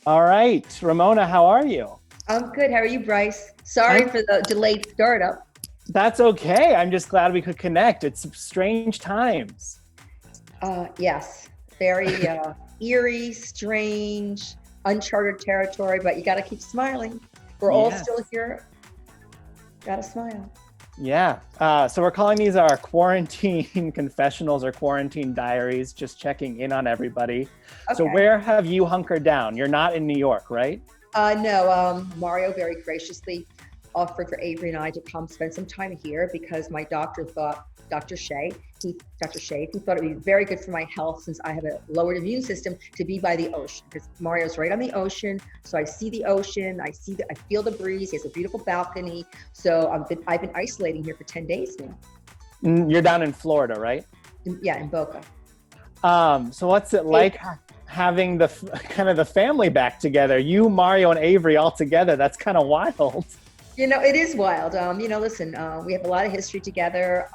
All right, Ramona, how are you? I'm good. How are you, Bryce? Sorry I'm, for the delayed startup. that's okay. I'm just glad we could connect. It's strange times. Yes, very eerie, strange, uncharted territory, but you got to keep smiling. We're all still Yes. here. Got to smile. Yeah. So we're calling these our quarantine confessionals or quarantine diaries, just checking in on everybody. So Okay. where have you hunkered down? You're not in New York, right? No, Mario very graciously offered for Avery and I to come spend some time here because my doctor thought, Dr. Shea, Dr. Shea, he thought it would be very good for my health since I have a lowered immune system to be by the ocean because Mario's right on the ocean. So I see the ocean, I feel the breeze. He has a beautiful balcony. So I've been isolating here for 10 days now. You're down in Florida, right? Yeah, in Boca. So what's it like having the kind of the family back together? You, Mario, and Avery all together. That's kind of wild. It is wild. Listen, we have a lot of history together.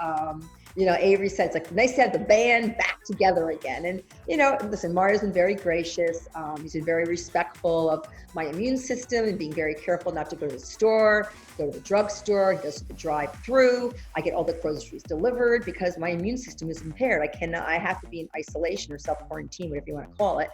Avery said it's like nice to have the band back together again. And, listen, Mario's been very gracious. He's been very respectful of my immune system and being very careful not to go to the store, go to the drugstore. He goes to the drive-through. I get all the groceries delivered because my immune system is impaired. I have to be in isolation or self-quarantine, whatever you want to call it.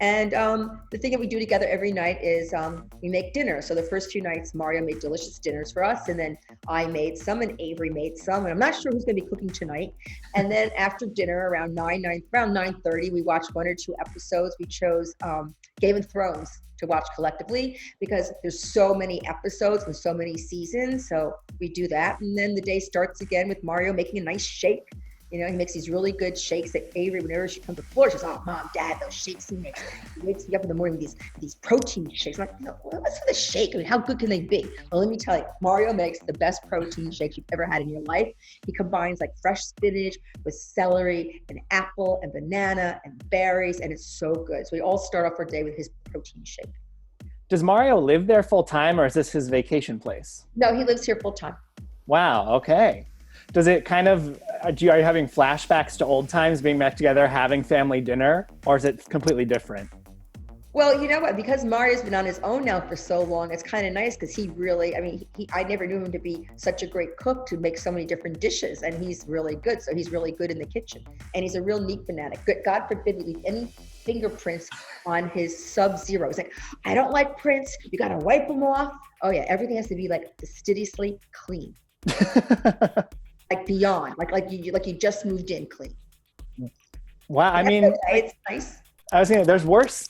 And the thing that we do together every night is we make dinner. So the first 2 nights, Mario made delicious dinners for us. And then I made some and Avery made some. And I'm not sure who's going to be cooking tonight. And then after dinner around 9:30, we watched 1 or 2 episodes. We chose Game of Thrones to watch collectively because there's so many episodes and so many seasons. So we do that. And then the day starts again with Mario making a nice shake. He makes these really good shakes that Avery, whenever she comes to Florida, she's like, oh, Mom, Dad, those shakes he makes. He wakes me up in the morning with these protein shakes. I'm like, what's for the shake? I mean, how good can they be? Well, let me tell you, Mario makes the best protein shakes you've ever had in your life. He combines like fresh spinach with celery and apple and banana and berries, and it's so good. So we all start off our day with his protein shake. Does Mario live there full time, or is this his vacation place? No, he lives here full time. Wow. Okay. Does it kind of, are you having flashbacks to old times, being back together, having family dinner, or is it completely different? Well, you know what? Because Mario's been on his own now for so long, it's kind of nice because he really, I never knew him to be such a great cook to make so many different dishes, and he's really good. So he's really good in the kitchen, and he's a real neat fanatic. God forbid we leave any fingerprints on his Sub-Zero. He's like, I don't like prints. You got to wipe them off. Oh yeah, everything has to be like fastidiously clean. Like beyond, like you just moved in clean. Wow. I mean, it's nice. I was saying there's worse,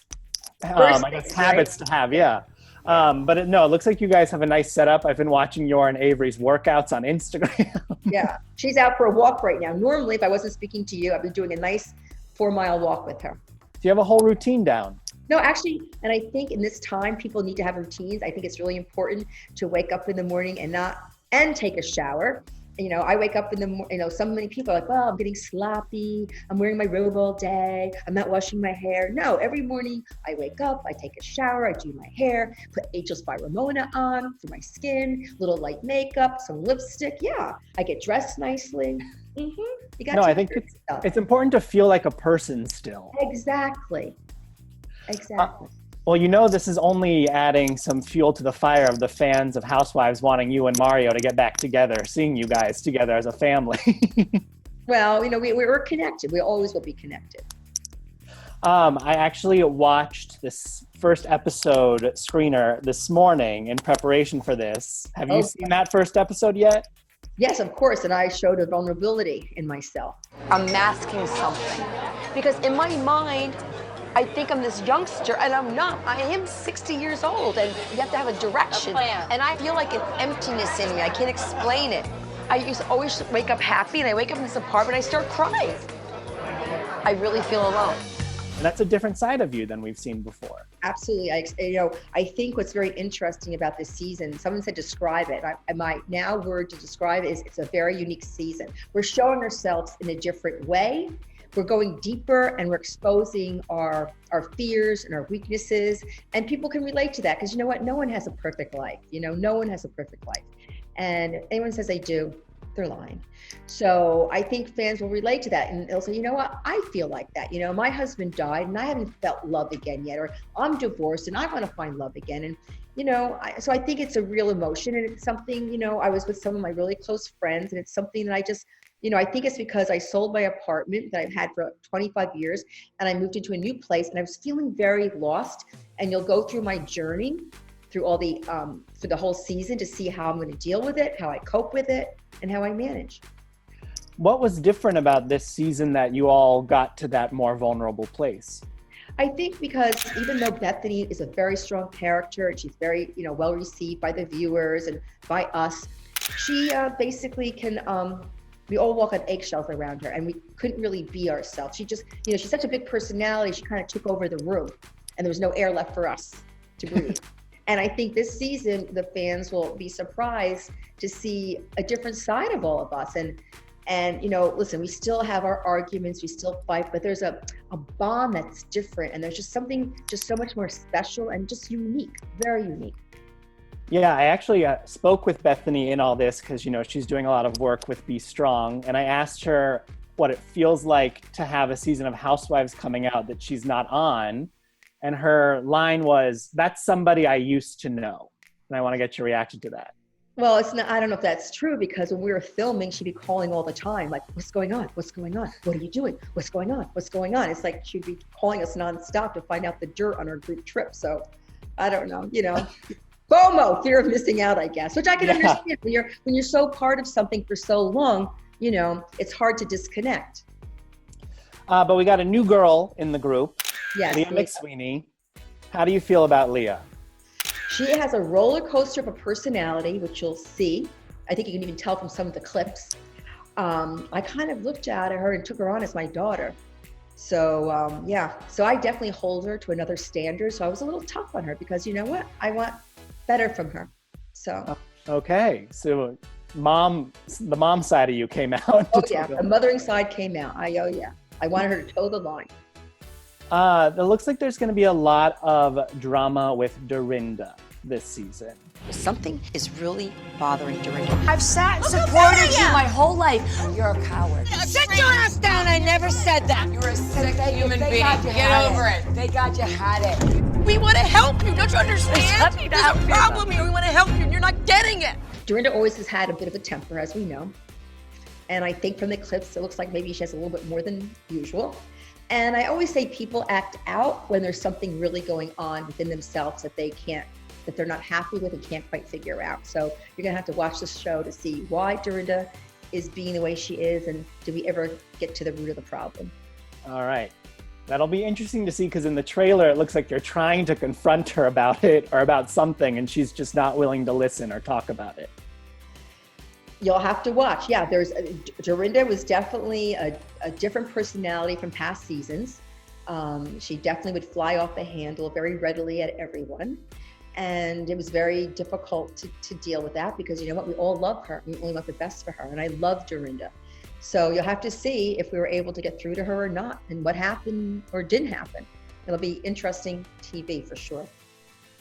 I guess, habits to have. Yeah. But it looks like you guys have a nice setup. I've been watching your and Avery's workouts on Instagram. Yeah. She's out for a walk right now. Normally, if I wasn't speaking to you, I'd be doing a nice 4-mile walk with her. Do you have a whole routine down? No, actually, and I think in this time, people need to have routines. I think it's really important to wake up in the morning and take a shower. I wake up in the morning, so many people are like, well, I'm getting sloppy. I'm wearing my robe all day. I'm not washing my hair. No, every morning I wake up, I take a shower, I do my hair, put Angels by Ramona on for my skin, little light makeup, some lipstick. Yeah, I get dressed nicely. You got I think it's important to feel like a person still. Exactly. Well, this is only adding some fuel to the fire of the fans of Housewives wanting you and Mario to get back together, seeing you guys together as a family. Well, we're connected. We always will be connected. I actually watched this first episode screener this morning in preparation for this. Have you seen that first episode yet? Yes, of course. And I showed a vulnerability in myself. I'm masking something because in my mind, I think I'm this youngster, and I'm not. I am 60 years old, and you have to have a direction. And I feel like an emptiness in me. I can't explain it. I used to always wake up happy, and I wake up in this apartment, I start crying. I really feel alone. And that's a different side of you than we've seen before. Absolutely. I think what's very interesting about this season, someone said describe it. My now word to describe it is it's a very unique season. We're showing ourselves in a different way. We're going deeper and we're exposing our fears and our weaknesses, and people can relate to that because you know what? No one has a perfect life. No one has a perfect life. And if anyone says they do, they're lying. So I think fans will relate to that, and they'll say, you know what, I feel like that. You know, my husband died and I haven't felt love again yet, or I'm divorced and I want to find love again. And, you know, so I think it's a real emotion, and it's something, you know, I was with some of my really close friends, and it's something that I just, you know, I think it's because I sold my apartment that I've had for 25 years and I moved into a new place, and I was feeling very lost. And you'll go through my journey through all the, for the whole season to see how I'm going to deal with it, how I cope with it, and how I manage. What was different about this season that you all got to that more vulnerable place? I think because even though Bethenny is a very strong character and she's very, you know, well received by the viewers and by us, she basically can, we all walk on eggshells around her, and we couldn't really be ourselves. She just, you know, she's such a big personality. She kind of took over the room, and there was no air left for us to breathe. And I think this season, the fans will be surprised to see a different side of all of us. And you know, listen, we still have our arguments, we still fight, but there's a bond that's different, and there's just something just so much more special and just unique, very unique. Yeah, I actually spoke with Bethenny in all this because, you know, she's doing a lot of work with Be Strong. And I asked her what it feels like to have a season of Housewives coming out that she's not on. And her line was, "That's somebody I used to know." And I want to get your reaction to that. Well, it's not, I don't know if that's true, because when we were filming, she'd be calling all the time, like, what's going on? What's going on? What are you doing? What's going on? What's going on? It's like she'd be calling us nonstop to find out the dirt on our group trip. So I don't know, you know, FOMO, fear of missing out, I guess, which I can understand. When you're so part of something for so long, you know, it's hard to disconnect. But we got a new girl in the group, Yes, Leah McSweeney. How do you feel about Leah? She has a roller coaster of a personality, which you'll see. I think you can even tell from some of the clips. I kind of looked at her and took her on as my daughter. So yeah, so I definitely hold her to another standard. So I was a little tough on her because, you know what, I want better from her. So okay, so the mom side of you came out. Oh yeah, the mothering side came out. I wanted her to toe the line. It looks like there's going to be a lot of drama with Dorinda this season. Something is really bothering Dorinda. I've sat and supported you my whole life. You're a coward. Sit your ass down. I never said that. You're a sick human being. Get over it. They got you had it. We want to help you. Don't you understand? There's a problem here. We want to help you, and you're not getting it. Dorinda always has had a bit of a temper, as we know. And I think from the clips, it looks like maybe she has a little bit more than usual. And I always say people act out when there's something really going on within themselves that they're not happy with and can't quite figure out. So you're gonna have to watch this show to see why Dorinda is being the way she is, and do we ever get to the root of the problem? All right. That'll be interesting to see, because in the trailer, it looks like you're trying to confront her about it or about something, and she's just not willing to listen or talk about it. You'll have to watch. Yeah, Dorinda was definitely a different personality from past seasons. She definitely would fly off the handle very readily at everyone. And it was very difficult to deal with that, because you know what, we all love her. We only want the best for her. And I love Dorinda. So you'll have to see if we were able to get through to her or not, and what happened or didn't happen. It'll be interesting TV for sure.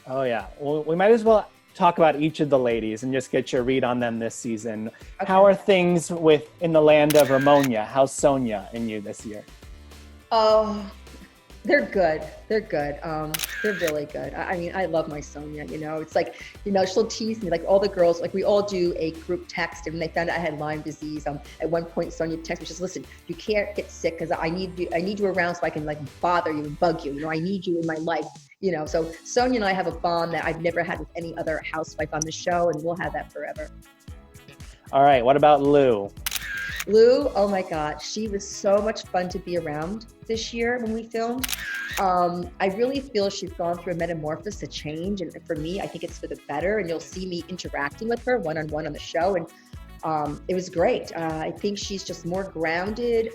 Oh yeah, well, we might as well talk about each of the ladies and just get your read on them this season. Okay. How are things in the land of Ramona? How's Sonia and you this year? Oh, they're good. They're good. They're really good. I mean, I love my Sonia, you know, it's like, you know, she'll tease me, like all the girls, like we all do a group text, and when they found out I had Lyme disease, at one point Sonia texted me, she says, listen, you can't get sick because I need you around so I can like bother you and bug you. You know, I need you in my life, you know. So Sonia and I have a bond that I've never had with any other housewife on the show, and we'll have that forever. All right, what about Lou? Lou, oh my God, she was so much fun to be around this year when we filmed. I really feel she's gone through a metamorphosis, a change, and for me, I think it's for the better, and you'll see me interacting with her one-on-one on the show, and it was great. I think she's just more grounded.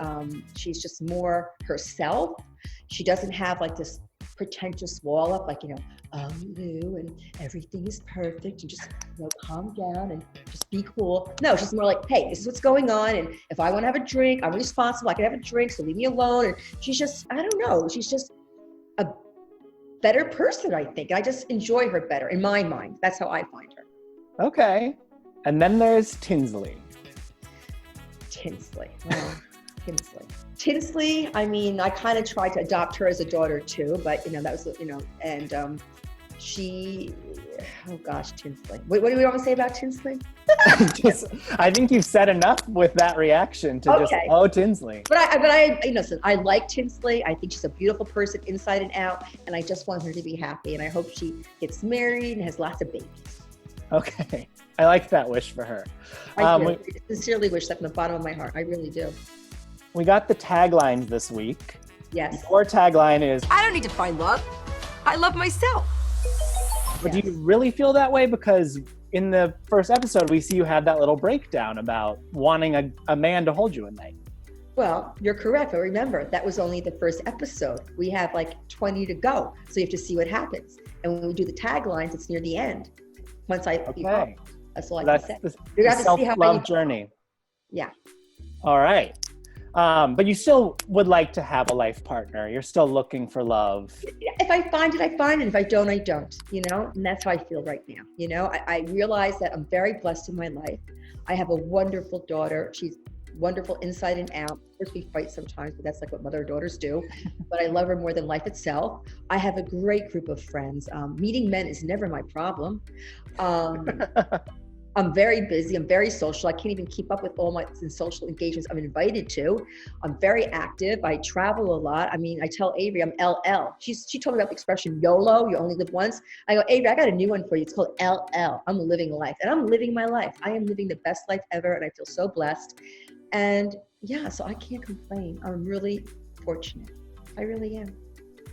She's just more herself. She doesn't have like this pretentious wall up, like, you know, Lou, and everything is perfect, and just, you know, calm down and just be cool. No, she's more like, hey, this is what's going on, and if I want to have a drink, I'm responsible, I can have a drink, so leave me alone. And she's just, I don't know, she's just a better person, I think. I just enjoy her better in my mind. That's how I find her. Okay. And then there's Tinsley. Tinsley. Well, Tinsley, I mean, I kind of tried to adopt her as a daughter too, but that was, and she, oh gosh, Tinsley. What do we want to say about Tinsley? I think you've said enough with that reaction to just, oh, Tinsley. But I listen, I like Tinsley. I think she's a beautiful person inside and out, and I just want her to be happy, and I hope she gets married and has lots of babies. Okay. I like that wish for her. I sincerely wish that from the bottom of my heart. I really do. We got the taglines this week. Yes. Your tagline is, I don't need to find love. I love myself. But do you really feel that way? Because in the first episode, we see you have that little breakdown about wanting a man to hold you at night. Well, you're correct. But remember, that was only the first episode. We have like 20 to go. So you have to see what happens. And when we do the taglines, it's near the end. Once that's all I can say. You're going to see how self-love journey. Yeah. All right. But you still would like to have a life partner. You're still looking for love. If I find it, I find it. If I don't, I don't, and that's how I feel right now. I realize that I'm very blessed in my life. I have a wonderful daughter. She's wonderful inside and out. Of course, we fight sometimes, but that's like what mother and daughters do. But I love her more than life itself. I have a great group of friends. Meeting men is never my problem. I'm very busy. I'm very social. I can't even keep up with all my social engagements I'm invited to. I'm very active. I travel a lot. I mean, I tell Avery I'm LL. She told me about the expression YOLO, you only live once. I go, Avery, I got a new one for you. It's called LL. I'm living life. And I'm living my life. I am living the best life ever, and I feel so blessed. And yeah, so I can't complain. I'm really fortunate. I really am.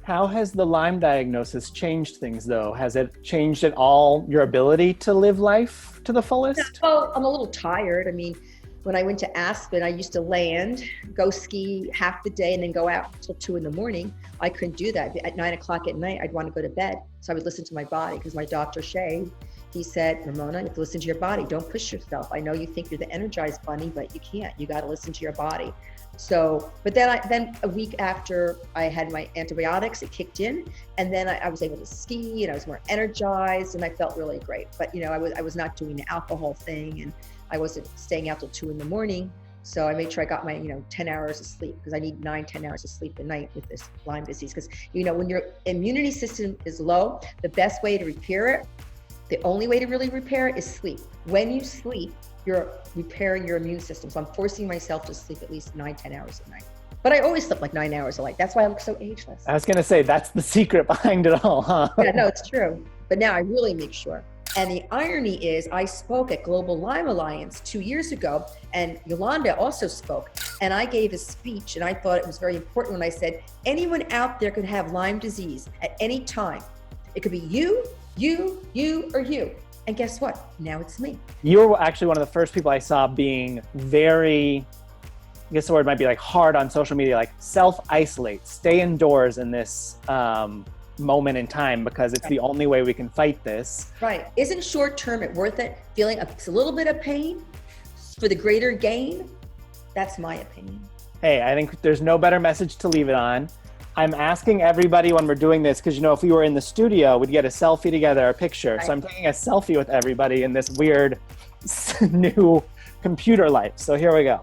How has the Lyme diagnosis changed things, though? Has it changed at all your ability to live life to the fullest? Well, I'm a little tired. I mean, when I went to Aspen, I used to land, go ski half the day, and then go out until 2 a.m. I couldn't do that. At 9 o'clock at night, I'd want to go to bed. So I would listen to my body, because my doctor, Shay, he said, Ramona, you have to listen to your body. Don't push yourself. I know you think you're the energized bunny, but you can't. You got to listen to your body. So, but then a week after I had my antibiotics, it kicked in, and then I was able to ski, and I was more energized, and I felt really great. But I was not doing the alcohol thing, and I wasn't staying out till 2 a.m. So I made sure I got my 10 hours of sleep, because I need 9-10 hours of sleep a night with this Lyme disease. Because when your immunity system is low, the best way to repair it, the only way to really repair it, is sleep. When you sleep, you're repairing your immune system. So I'm forcing myself to sleep at least 9-10 hours a night. But I always slept like 9 hours a night. That's why I look so ageless. I was going to say, that's the secret behind it all, huh? Yeah, no, it's true. But now I really make sure. And the irony is, I spoke at Global Lyme Alliance 2 years ago, and Yolanda also spoke. And I gave a speech, and I thought it was very important when I said, anyone out there could have Lyme disease at any time. It could be you, or you. And guess what? Now it's me. You were actually one of the first people I saw being very, I guess the word might be like hard on social media, like self-isolate, stay indoors in this moment in time, because it's the only way we can fight this. Right. Isn't short-term it worth it? Feeling a little bit of pain for the greater gain? That's my opinion. Hey, I think there's no better message to leave it on. I'm asking everybody when we're doing this, because if we were in the studio, we'd get a selfie together, a picture. Right. So I'm taking a selfie with everybody in this weird new computer life. So here we go.